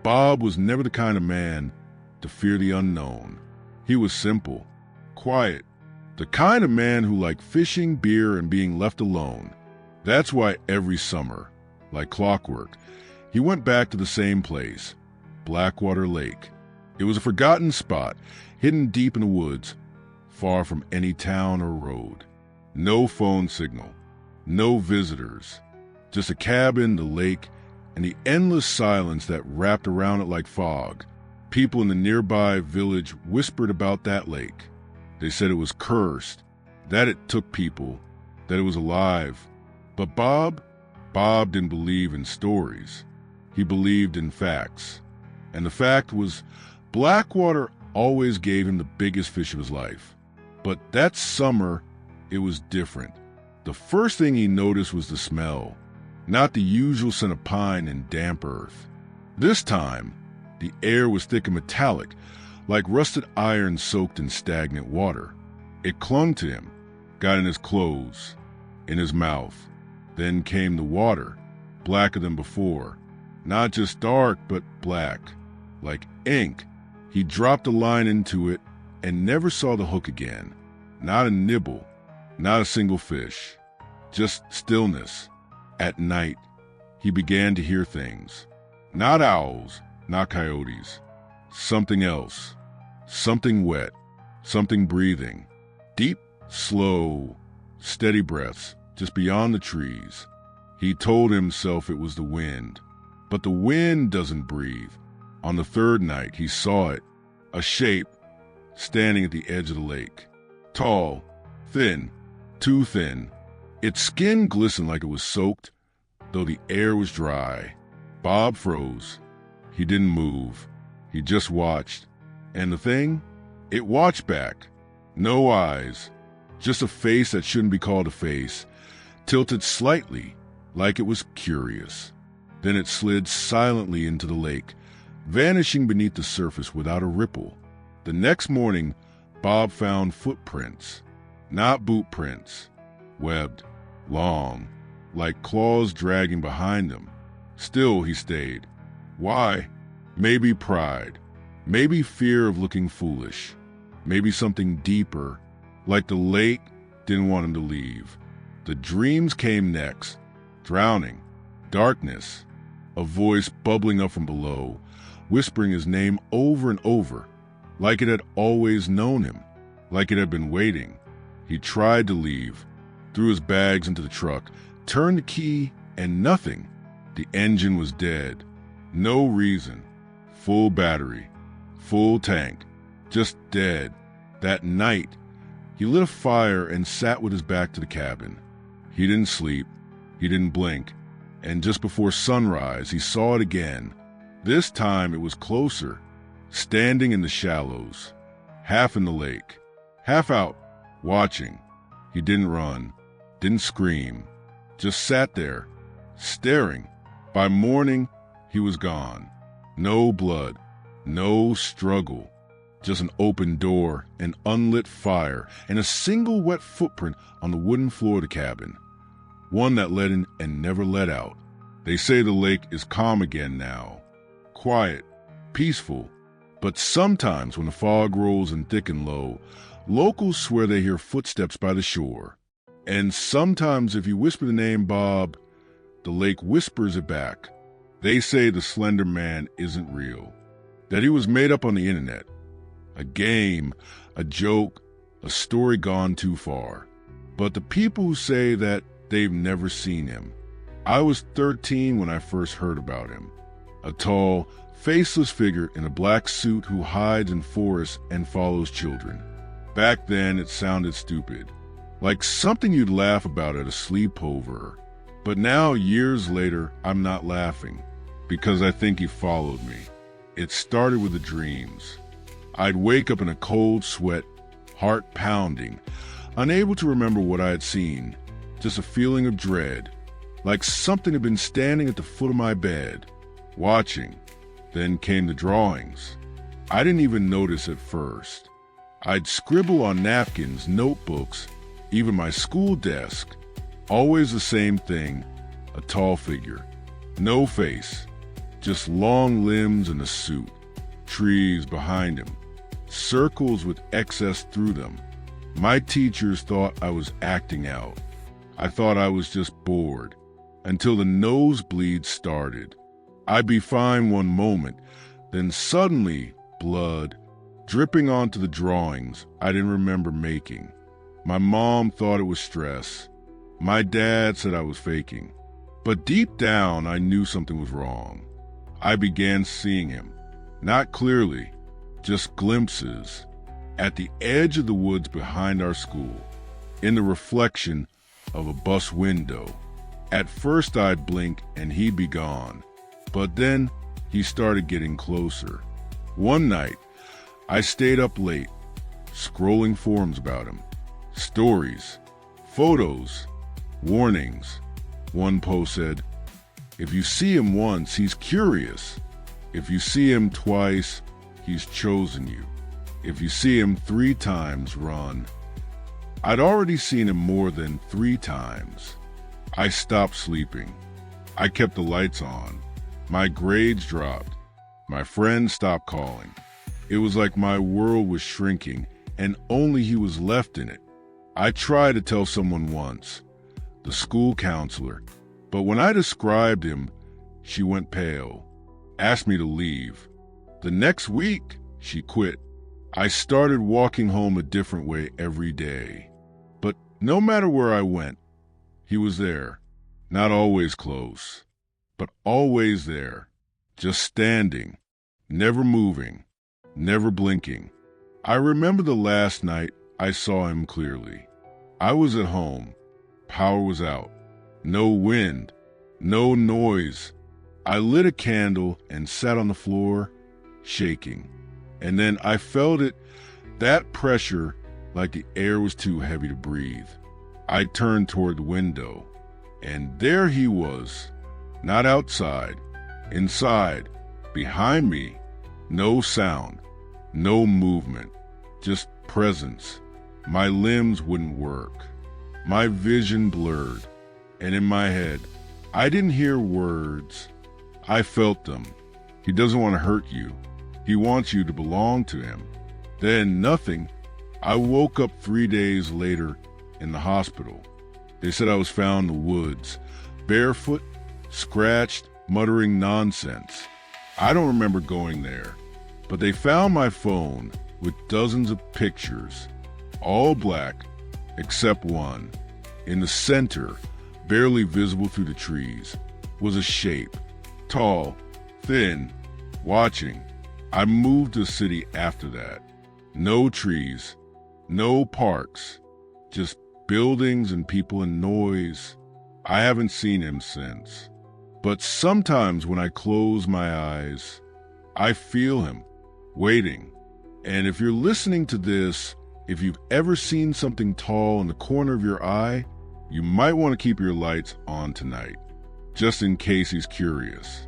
But Bob was never the kind of man to fear the unknown. He was simple, quiet, the kind of man who liked fishing, beer, and being left alone. That's why every summer, like clockwork, he went back to the same place, Blackwater Lake. It was a forgotten spot, hidden deep in the woods, far from any town or road. No phone signal, no visitors, just a cabin, the lake, and the endless silence that wrapped around it like fog. People in the nearby village whispered about that lake. They said it was cursed, that it took people, that it was alive. But Bob didn't believe in stories. He believed in facts. And the fact was, Blackwater always gave him the biggest fish of his life. But that summer, it was different. The first thing he noticed was the smell, not the usual scent of pine and damp earth. This time, the air was thick and metallic, like rusted iron soaked in stagnant water. It clung to him, got in his clothes, in his mouth. Then came the water, blacker than before. Not just dark, but black, like ink. He dropped a line into it and never saw the hook again. Not a nibble, not a single fish, just stillness. At night, he began to hear things. Not owls, not coyotes. Something else. Something wet. Something breathing. Deep, slow, steady breaths just beyond the trees. He told himself it was the wind. But the wind doesn't breathe. On the third night, he saw it. A shape standing at the edge of the lake. Tall, thin, too thin. Its skin glistened like it was soaked, though the air was dry. Bob froze. He didn't move. He just watched. And the thing? It watched back. No eyes. Just a face that shouldn't be called a face, tilted slightly, like it was curious. Then it slid silently into the lake, vanishing beneath the surface without a ripple. The next morning, Bob found footprints. Not boot prints. Webbed, long, like claws dragging behind him. Still he stayed. Why? Maybe pride. Maybe fear of looking foolish. Maybe something deeper, like the lake didn't want him to leave. The dreams came next. Drowning. Darkness. A voice bubbling up from below, whispering his name over and over, like it had always known him, like it had been waiting. He tried to leave, threw his bags into the truck, turned the key, and nothing. The engine was dead. No reason. Full battery. Full tank. Just dead. That night, he lit a fire and sat with his back to the cabin. He didn't sleep. He didn't blink. And just before sunrise, he saw it again. This time it was closer, standing in the shallows, half in the lake, half out, watching. He didn't run, didn't scream, just sat there, staring. By morning, he was gone. No blood, no struggle, just an open door, an unlit fire, and a single wet footprint on the wooden floor of the cabin. One that let in and never let out. They say the lake is calm again now. Quiet, peaceful. But sometimes when the fog rolls and thicken low, locals swear they hear footsteps by the shore. And sometimes if you whisper the name Bob, the lake whispers it back. They say the Slender Man isn't real, that he was made up on the internet. A game, a joke, a story gone too far. But the people who say that they've never seen him. I was 13 when I first heard about him. A tall, faceless figure in a black suit who hides in forests and follows children. Back then it sounded stupid, like something you'd laugh about at a sleepover. But now, years later, I'm not laughing, because I think he followed me. It started with the dreams. I'd wake up in a cold sweat, heart pounding, unable to remember what I had seen. Just a feeling of dread, like something had been standing at the foot of my bed, watching. Then came the drawings. I didn't even notice at first. I'd scribble on napkins, notebooks, even my school desk. Always the same thing, a tall figure. No face, just long limbs and a suit, trees behind him, circles with excess through them. My teachers thought I was acting out. I thought I was just bored, until the nosebleeds started. I'd be fine one moment, then suddenly blood dripping onto the drawings I didn't remember making. My mom thought it was stress. My dad said I was faking. But deep down, I knew something was wrong. I began seeing him, not clearly, just glimpses, at the edge of the woods behind our school, in the reflection of a bus window. At first I'd blink and he'd be gone, but then he started getting closer. One night, I stayed up late, scrolling forums about him, stories, photos, warnings. One post said, "If you see him once, he's curious. If you see him twice, he's chosen you. If you see him 3 times, run." I'd already seen him more than 3 times. I stopped sleeping. I kept the lights on. My grades dropped. My friends stopped calling. It was like my world was shrinking and only he was left in it. I tried to tell someone once, the school counselor, but when I described him, she went pale, asked me to leave. The next week, she quit. I started walking home a different way every day. But no matter where I went, he was there. Not always close, but always there, just standing, never moving, never blinking. I remember the last night I saw him clearly. I was at home. Power was out. No wind, no noise. I lit a candle and sat on the floor, shaking. And then I felt it, that pressure, like the air was too heavy to breathe. I turned toward the window, and there he was, not outside, inside, behind me. No sound, no movement, just presence. My limbs wouldn't work. My vision blurred, and in my head, I didn't hear words. I felt them. He doesn't want to hurt you. He wants you to belong to him. Then nothing. I woke up 3 days later in the hospital. They said I was found in the woods, barefoot, scratched, muttering nonsense. I don't remember going there, but they found my phone with dozens of pictures, all black, except one. In the center, barely visible through the trees, was a shape, tall, thin, watching. I moved to the city after that. No trees, no parks, just buildings and people and noise. I haven't seen him since. But sometimes when I close my eyes, I feel him, waiting. And if you're listening to this, if you've ever seen something tall in the corner of your eye, you might want to keep your lights on tonight, just in case he's curious.